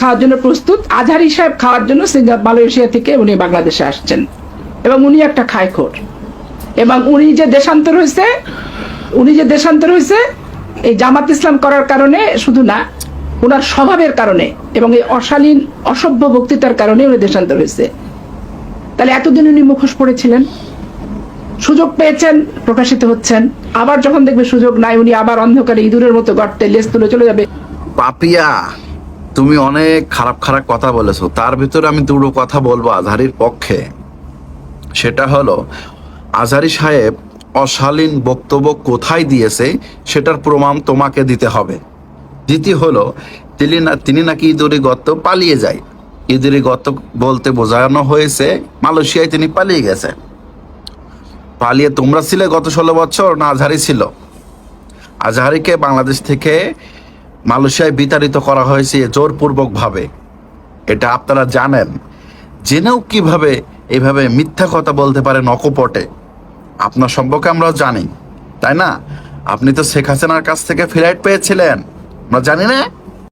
খাওয়ার জন্য প্রস্তুত। আজহারি সাহেব খাওয়ার জন্য মালয়েশিয়া থেকে উনি বাংলাদেশে আসছেন, এবং উনি একটা খায়খোর, এবং উনি যে দেশান্তর হয়েছে এই জামাত ইসলাম করার কারণে শুধু না, ওনার স্বভাবের কারণে এবং এই অশালীন অসভ্য বক্তৃতার কারণে উনি দেশান্তর হয়েছে। তাহলে এতদিন উনি মুখোশ পড়েছিলেন, সুযোগ পেয়েছেন, প্রকাশিত হচ্ছেন, আবার যখন দেখবে সুযোগ নাই উনি আবার অন্ধকারে ইঁদুরের মতো গর্তে লেজ তুলে চলে যাবে। পাপিয়া, তুমি অনেক খারাপ খারাপ কথা বলেছো, তার ভিতরে আমি দুটো কথা বলবো আজহারির পক্ষে। সেটা হলো, আজহারি সাহেব অশালীন বক্তব্য কোথায় দিয়েছে সেটার প্রমাণ তোমাকে দিতে হবে। দ্বিতীয় হলো, তিনি নাকি ইঁদুরে গর্ত পালিয়ে যায়। ইঁদুরে গর্ত বলতে বোঝানো হয়েছে মালয়েশিয়ায় তিনি পালিয়ে গেছে। পালিয়ে তোমরা ছিলে গত 16 বছর, না আজহারি ছিল? আজহারিকে বাংলাদেশ থেকে মালয়েশিয়ায় বিতাড়িত করা হয়েছে জোরপূর্বক ভাবে, এটা আপনারা জানেন। জেনেও কিভাবে এইভাবে মিথ্যা কথা বলতে পারেন অকপটে? আপনার সম্পর্কে আমরা জানি, তাই না? আপনি তো শেখ হাসিনার কাছ থেকে ফ্লাইট পেয়েছিলেন, আমরা জানি না?